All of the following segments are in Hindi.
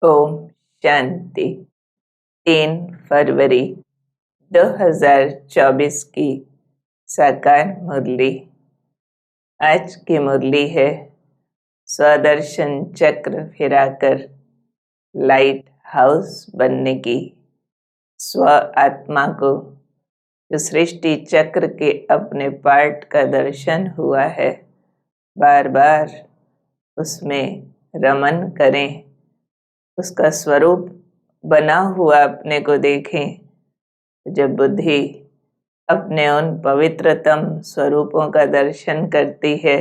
ओम शांति। 3 फरवरी 2024 की साकार मुरली। आज की मुरली है स्वदर्शन चक्र फिराकर लाइट हाउस बनने की। स्व आत्मा को जो सृष्टि चक्र के अपने पार्ट का दर्शन हुआ है, बार बार उसमें रमन करें, उसका स्वरूप बना हुआ अपने को देखें। जब बुद्धि अपने उन पवित्रतम स्वरूपों का दर्शन करती है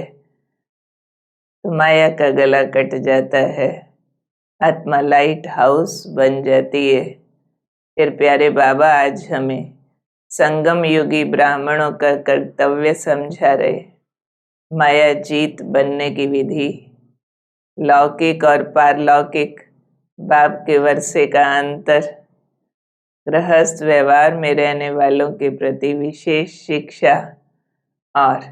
तो माया का गला कट जाता है, आत्मा लाइट हाउस बन जाती है। फिर प्यारे बाबा आज हमें संगम युगी ब्राह्मणों का कर्तव्य समझा रहे। माया जीत बनने की विधि, लौकिक और पारलौकिक बाप के वर्षे का अंतर, गृहस्थ व्यवहार में रहने वालों के प्रति विशेष शिक्षा और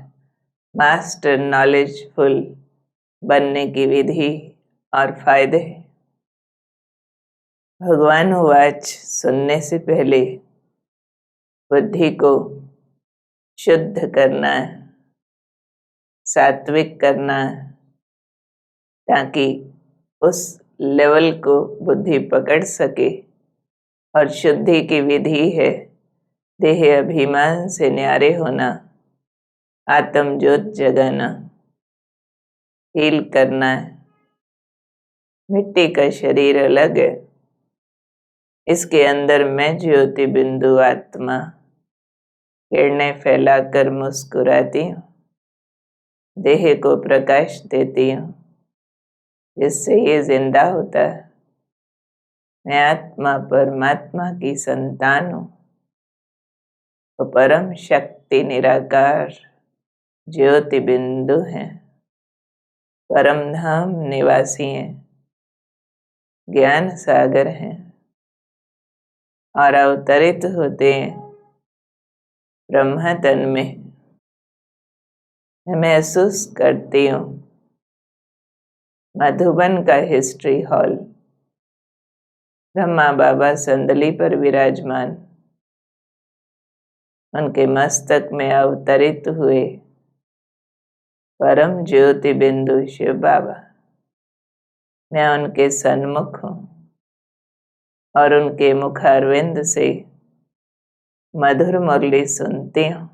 मास्टर नॉलेजफुल बनने की विधि और फायदे। भगवान वाच सुनने से पहले बुद्धि को शुद्ध करना, सात्विक करना, ताकि उस लेवल को बुद्धि पकड़ सके। और शुद्धि की विधि है देह अभिमान से न्यारे होना, आत्म ज्योत जगाना, हील करना। मिट्टी का शरीर अलग है, इसके अंदर मैं ज्योति बिंदु आत्मा किरणें फैलाकर मुस्कुराती हूँ, देह को प्रकाश देती हूँ, जिससे ये जिंदा होता है। मैं आत्मा परमात्मा की संतान हूँ, तो परम शक्ति निराकार ज्योति बिंदु हैं, परम धाम निवासी हैं, ज्ञान सागर हैं और अवतरित होते हैं ब्रह्म तन में। मैं महसूस करती हूँ मधुबन का हिस्ट्री हॉल, ब्रह्मा बाबा संदली पर विराजमान, उनके मस्तक में अवतरित हुए परम ज्योति बिंदु शिव बाबा। मैं उनके सन्मुख हूँ और उनके मुखारविंद से मधुर मुरली सुनती हूँ।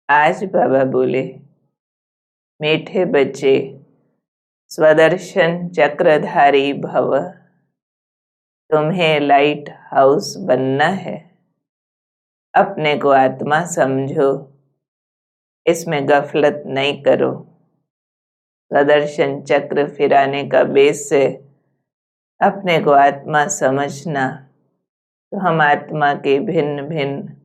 आज बाबा बोले, मीठे बच्चे स्वदर्शन चक्रधारी भव, तुम्हें लाइट हाउस बनना है। अपने को आत्मा समझो, इसमें गफलत नहीं करो। स्वदर्शन चक्र फिराने का बेस है अपने को आत्मा समझना। तो हम आत्मा के भिन्न भिन्न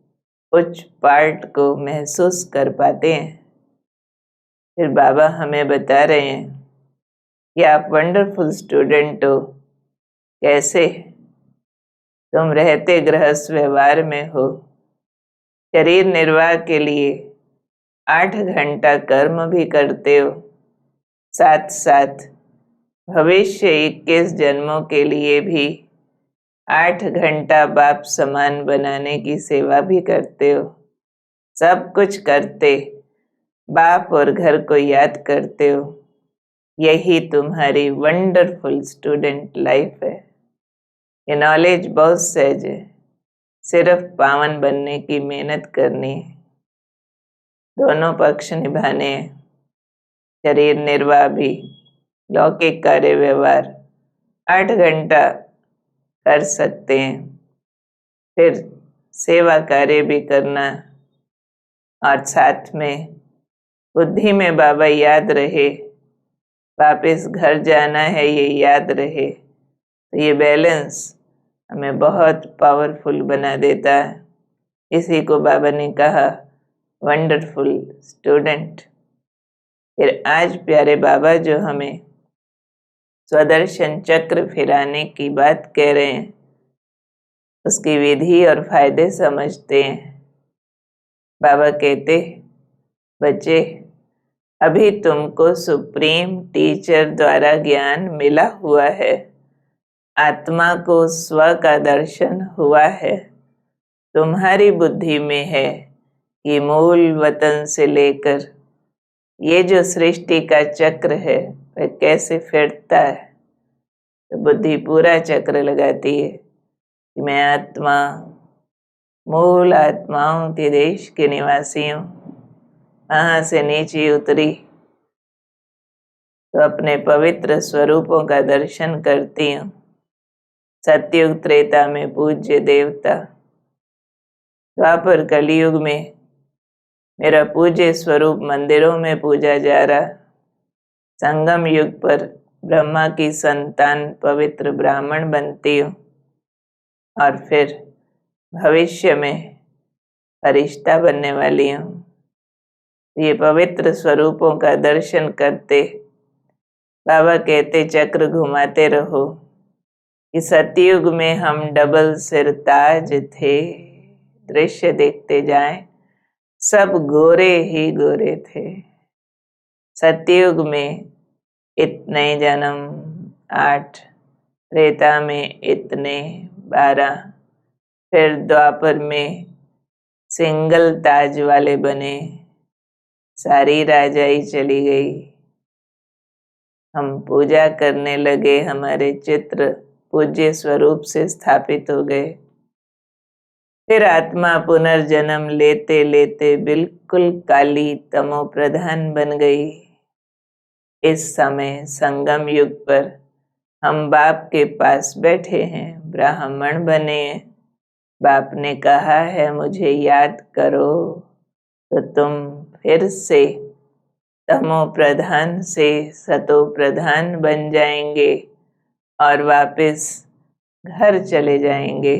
उच्च पार्ट को महसूस कर पाते हैं। फिर बाबा हमें बता रहे हैं कि आप वंडरफुल स्टूडेंट हो। कैसे? तुम रहते गृहस्थ व्यवहार में हो, शरीर निर्वाह के लिए 8 घंटा कर्म भी करते हो, साथ साथ भविष्य 21 जन्मों के लिए भी 8 घंटा बाप समान बनाने की सेवा भी करते हो। सब कुछ करते बाप और घर को याद करते हो। यही तुम्हारी वंडरफुल स्टूडेंट लाइफ है। ये नॉलेज बहुत सहज है, सिर्फ पावन बनने की मेहनत करनी है। दोनों पक्ष निभाने हैं, शरीर निर्वाह भी, लौकिक कार्य व्यवहार 8 घंटा कर सकते हैं, फिर सेवा कार्य भी करना और साथ में बुद्धि में बाबा याद रहे, वापस घर जाना है ये याद रहे। तो ये बैलेंस हमें बहुत पावरफुल बना देता है। इसी को बाबा ने कहा वंडरफुल स्टूडेंट। फिर आज प्यारे बाबा जो हमें स्वदर्शन चक्र फिराने की बात कह रहे हैं, उसकी विधि और फायदे समझते हैं। बाबा कहते, बच्चे अभी तुमको सुप्रीम टीचर द्वारा ज्ञान मिला हुआ है, आत्मा को स्व का दर्शन हुआ है। तुम्हारी बुद्धि में है कि मूल वतन से लेकर ये जो सृष्टि का चक्र है वह कैसे फिरता है। तो बुद्धि पूरा चक्र लगाती है कि मैं आत्मा, मूल आत्माओं के देश के निवासी हूँ, वहाँ से नीचे उतरी तो अपने पवित्र स्वरूपों का दर्शन करती हूँ। सतयुग त्रेता में पूज्य देवता, द्वापर कलयुग में मेरा पूज्य स्वरूप मंदिरों में पूजा जा रहा। संगम युग पर ब्रह्मा की संतान पवित्र ब्राह्मण बनती हूँ और फिर भविष्य में फरिश्ता बनने वाली हूँ। ये पवित्र स्वरूपों का दर्शन करते बाबा कहते चक्र घुमाते रहो कि सतयुग में हम डबल सिर ताज थे, दृश्य देखते जाएं, सब गोरे ही गोरे थे। सतयुग में इतने जन्म 8, त्रेता में इतने 12, फिर द्वापर में सिंगल ताज वाले बने, सारी राजाई चली गई। हम पूजा करने लगे, हमारे चित्र पूज्य स्वरूप से स्थापित हो गए। फिर आत्मा पुनर्जन्म लेते लेते बिल्कुल काली तमो प्रधान बन गई। इस समय संगम युग पर हम बाप के पास बैठे हैं, ब्राह्मण बने। बाप ने कहा है मुझे याद करो, तो तुम फिर से तमो प्रधान से सतो प्रधान बन जाएंगे और वापस घर चले जाएंगे।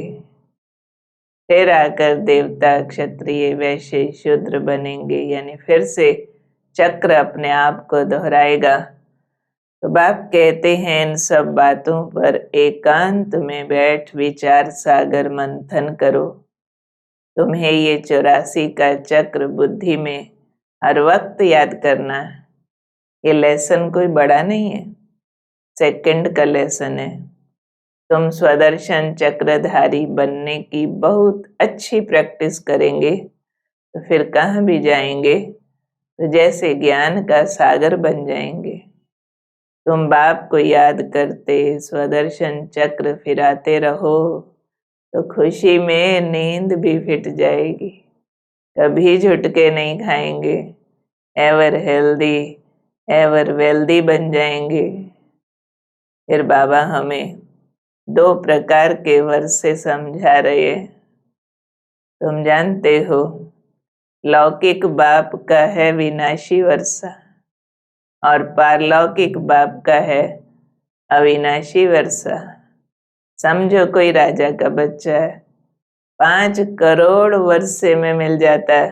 फिर आकर देवता, क्षत्रिय, वैश्य, शूद्र बनेंगे, यानी फिर से चक्र अपने आप को दोहराएगा। तो बाप कहते हैं इन सब बातों पर एकांत में बैठ विचार सागर मंथन करो। तुम्हें ये 84 का चक्र बुद्धि में हर वक्त याद करना है। ये लेसन कोई बड़ा नहीं है, सेकंड का लेसन है। तुम स्वदर्शन चक्रधारी बनने की बहुत अच्छी प्रैक्टिस करेंगे तो फिर कहाँ भी जाएंगे तो जैसे ज्ञान का सागर बन जाएंगे। तुम बाप को याद करते स्वदर्शन चक्र फिराते रहो तो खुशी में नींद भी फिट जाएगी। कभी झुटके नहीं खाएंगे, एवर हेल्दी एवर वेल्दी बन जाएंगे। फिर बाबा हमें 2 प्रकार के वर्षे समझा रहे हैं। तुम जानते हो लौकिक बाप का है विनाशी वर्षा और पारलौकिक बाप का है अविनाशी वर्षा। समझो कोई राजा का बच्चा है, 5 करोड़ वर्षे में मिल जाता है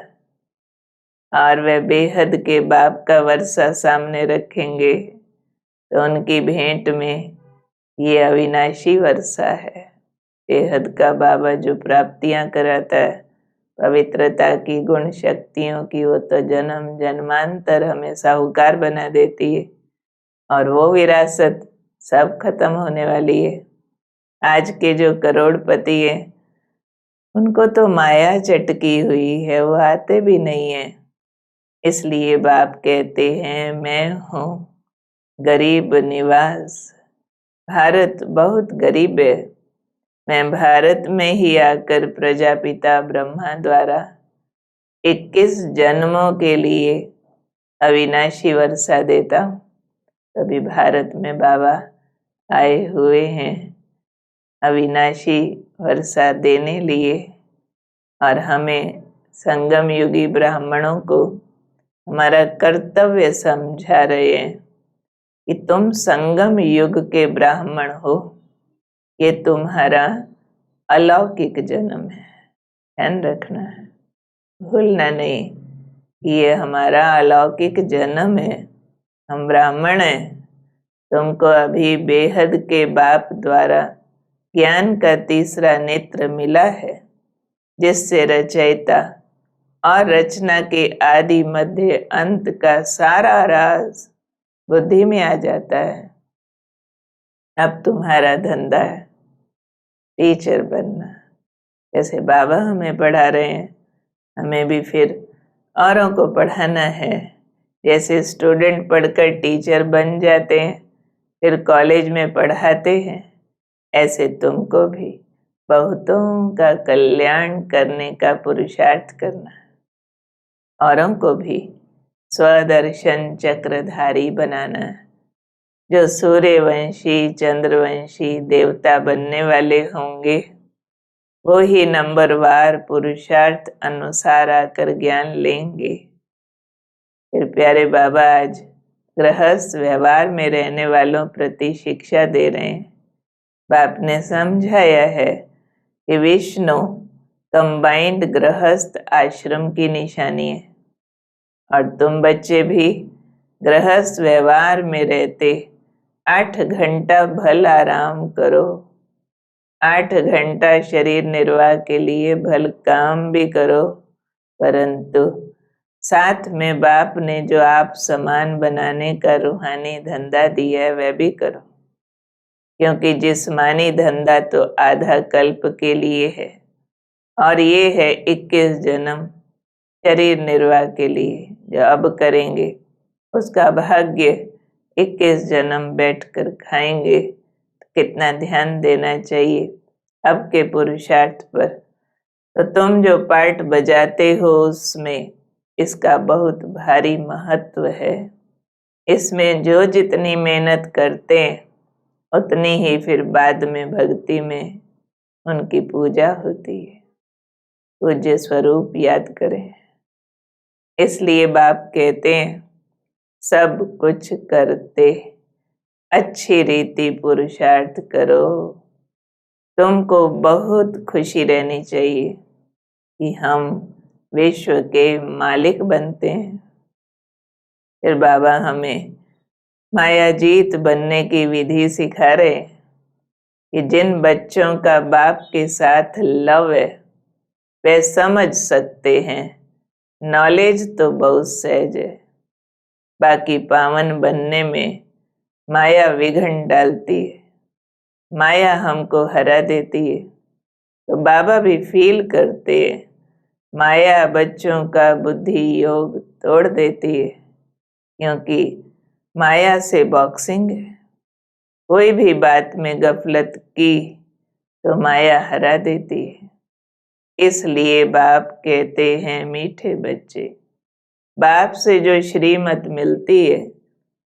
और वह बेहद के बाप का वर्षा सामने रखेंगे तो उनकी भेंट में ये अविनाशी वर्षा है। बेहद का बाबा जो प्राप्तियां कराता है पवित्रता की, गुण शक्तियों की, वो तो जन्म जन्मांतर हमें साहूकार बना देती है और वो विरासत सब खत्म होने वाली है। आज के जो करोड़पति हैं उनको तो माया चटकी हुई है, वो आते भी नहीं है। इसलिए बाप कहते हैं मैं हूँ गरीब निवास। भारत बहुत गरीब है। मैं भारत में ही आकर प्रजापिता ब्रह्मा द्वारा 21 जन्मों के लिए अविनाशी वर्षा देता हूँ। तभी भारत में बाबा आए हुए हैं अविनाशी वर्षा देने लिए और हमें संगम युगी ब्राह्मणों को हमारा कर्तव्य समझा रहे हैं कि तुम संगम युग के ब्राह्मण हो। ये तुम्हारा अलौकिक जन्म है, ध्यान रखना है, भूलना नहीं कि ये हमारा अलौकिक जन्म है। हम ब्राह्मण हैं। तुमको अभी बेहद के बाप द्वारा ज्ञान का तीसरा नेत्र मिला है जिससे रचयिता और रचना के आदि मध्य अंत का सारा राज बुद्धि में आ जाता है। अब तुम्हारा धंधा है टीचर बनना। जैसे बाबा हमें पढ़ा रहे हैं, हमें भी फिर औरों को पढ़ाना है। जैसे स्टूडेंट पढ़कर टीचर बन जाते हैं, फिर कॉलेज में पढ़ाते हैं, ऐसे तुमको भी बहुतों का कल्याण करने का पुरुषार्थ करना है। औरों को भी स्वदर्शन चक्रधारी बनाना है। जो सूर्यवंशी चंद्रवंशी देवता बनने वाले होंगे, वो ही नंबरवार पुरुषार्थ अनुसार आकर ज्ञान लेंगे। फिर प्यारे बाबा आज गृहस्थ व्यवहार में रहने वालों प्रति शिक्षा दे रहे हैं। बाप ने समझाया है कि विष्णु कंबाइंड गृहस्थ आश्रम की निशानी है, और तुम बच्चे भी गृहस्थ व्यवहार में रहते 8 घंटा भल आराम करो, 8 घंटा शरीर निर्वाह के लिए भल काम भी करो, परंतु साथ में बाप ने जो आप समान बनाने का रूहानी धंधा दिया है वह भी करो। क्योंकि जिस्मानी धंधा तो आधा कल्प के लिए है, और ये है 21 जन्म शरीर निर्वाह के लिए जो अब करेंगे। उसका भाग्य 21 जन्म बैठकर खाएंगे। कितना ध्यान देना चाहिए अब के पुरुषार्थ पर। तो तुम जो पार्ट बजाते हो उसमें इसका बहुत भारी महत्व है। इसमें जो जितनी मेहनत करते हैं उतनी ही फिर बाद में भक्ति में उनकी पूजा होती है। पूज्य स्वरूप याद करें। इसलिए बाप कहते हैं सब कुछ करते अच्छी रीति पुरुषार्थ करो। तुमको बहुत खुशी रहनी चाहिए कि हम विश्व के मालिक बनते हैं। फिर बाबा हमें मायाजीत बनने की विधि सिखा रहे हैं कि जिन बच्चों का बाप के साथ लव है वे समझ सकते हैं। नॉलेज तो बहुत सहज है, बाकी पावन बनने में माया विघ्न डालती है, माया हमको हरा देती है। तो बाबा भी फील करते हैं माया बच्चों का बुद्धि योग तोड़ देती है, क्योंकि माया से बॉक्सिंग है। कोई भी बात में गफलत की तो माया हरा देती है। इसलिए बाप कहते हैं मीठे बच्चे, बाप से जो श्रीमत मिलती है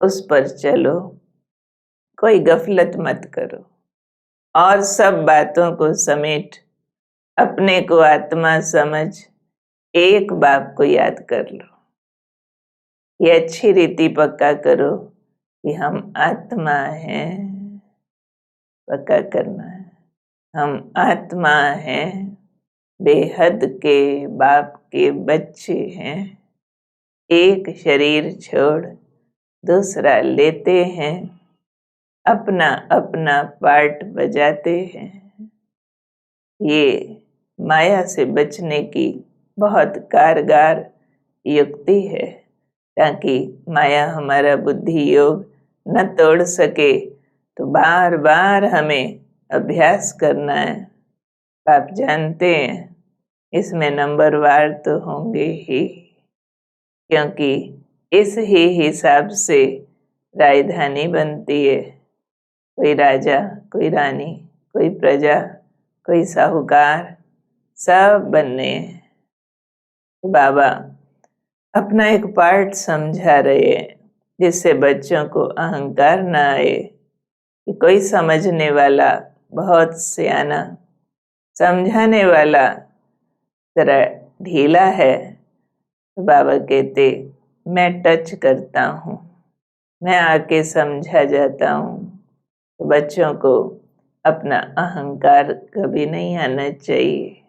उस पर चलो, कोई गफलत मत करो, और सब बातों को समेट अपने को आत्मा समझ एक बाप को याद कर लो। ये अच्छी रीति पक्का करो कि हम आत्मा हैं। पक्का करना है, हम आत्मा हैं, बेहद के बाप के बच्चे हैं। एक शरीर छोड़ दूसरा लेते हैं, अपना अपना पार्ट बजाते हैं। ये माया से बचने की बहुत कारगर युक्ति है, ताकि माया हमारा बुद्धि योग न तोड़ सके। तो बार बार हमें अभ्यास करना है। आप जानते हैं इसमें नंबरवार तो होंगे ही, क्योंकि इस ही हिसाब से राजधानी बनती है। कोई राजा, कोई रानी, कोई प्रजा, कोई साहूकार, सब बनने हैं। तो बाबा अपना एक पार्ट समझा रहे हैं जिससे बच्चों को अहंकार ना आए कि कोई समझने वाला बहुत सियाना, समझाने वाला जरा ढीला है। तो बाबा कहते मैं टच करता हूँ, मैं आके समझा जाता हूँ। तो बच्चों को अपना अहंकार कभी नहीं आना चाहिए।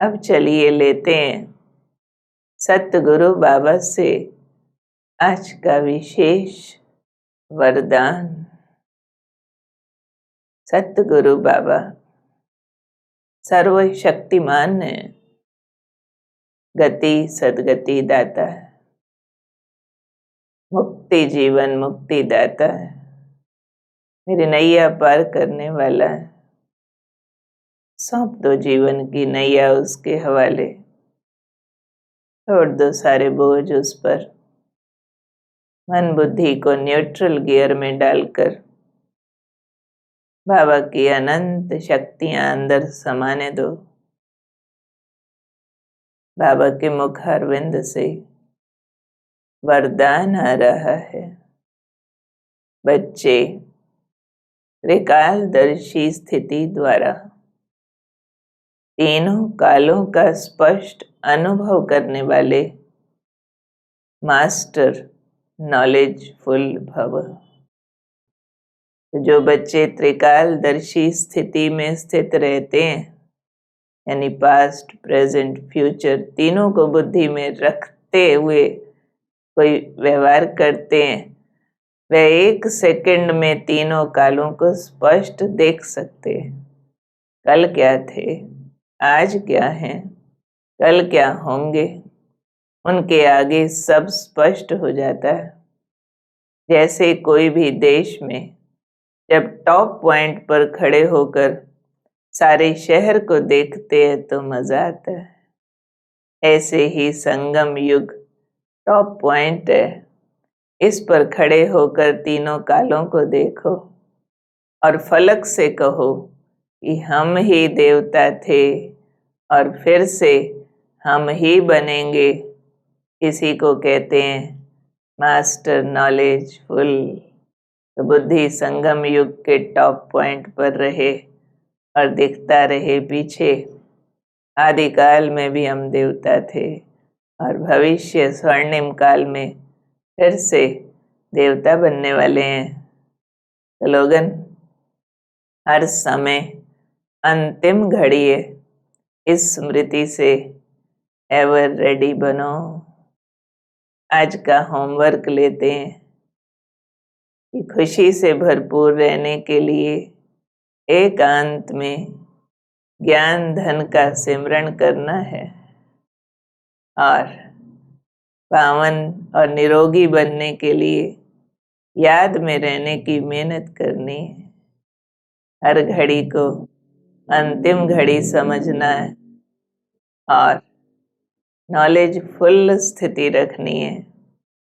अब चलिए लेते हैं सतगुरु बाबा से आज का विशेष वरदान। सतगुरु बाबा सर्वशक्तिमान है, गति सदगति दाता है, मुक्ति जीवन मुक्ति दाता है, मेरी नैया पार करने वाला है। सौंप दो जीवन की नैया उसके हवाले, छोड़ दो सारे बोझ उस पर। मन बुद्धि को न्यूट्रल गियर में डालकर बाबा की अनंत शक्तियां अंदर समाने दो। बाबा के मुख अरविंद से वरदान आ रहा है। बच्चे त्रिकालदर्शी स्थिति द्वारा तीनों कालों का स्पष्ट अनुभव करने वाले मास्टर नॉलेजफुल भव। जो बच्चे त्रिकालदर्शी स्थिति में स्थित रहते हैं, यानी पास्ट, प्रेजेंट, फ्यूचर तीनों को बुद्धि में रखते हुए कोई व्यवहार करते हैं, वे 1 सेकंड में तीनों कालों को स्पष्ट देख सकते हैं। कल क्या थे, आज क्या हैं, कल क्या होंगे, उनके आगे सब स्पष्ट हो जाता है। जैसे कोई भी देश में जब टॉप पॉइंट पर खड़े होकर सारे शहर को देखते हैं तो मजा आता है, ऐसे ही संगम युग टॉप पॉइंट है। इस पर खड़े होकर तीनों कालों को देखो और फलक से कहो कि हम ही देवता थे और फिर से हम ही बनेंगे। इसी को कहते हैं मास्टर नॉलेजफुल। तो बुद्धि संगम युग के टॉप पॉइंट पर रहे और दिखता रहे पीछे आदिकाल में भी हम देवता थे और भविष्य स्वर्णिम काल में फिर से देवता बनने वाले हैं। तो लोगन, हर समय अंतिम घड़ी है, इस स्मृति से एवर रेडी बनो। आज का होमवर्क लेते हैं कि खुशी से भरपूर रहने के लिए एकांत में ज्ञान धन का सिमरण करना है और पावन और निरोगी बनने के लिए याद में रहने की मेहनत करनी है। हर घड़ी को अंतिम घड़ी समझना है और नॉलेजफुल स्थिति रखनी है।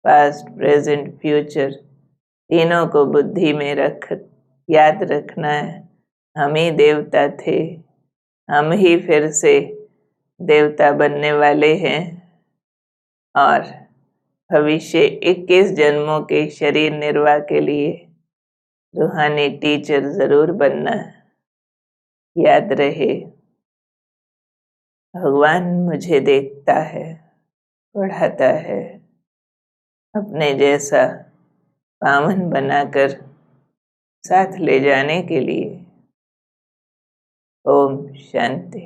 पास्ट, प्रेजेंट, फ्यूचर तीनों को बुद्धि में याद रखना है। हम ही देवता थे, हम ही फिर से देवता बनने वाले हैं और भविष्य 21 जन्मों के शरीर निर्वाह के लिए रूहानी टीचर जरूर बनना। याद रहे, भगवान मुझे देखता है, पढ़ाता है, अपने जैसा पावन बनाकर साथ ले जाने के लिए। ओम शांति।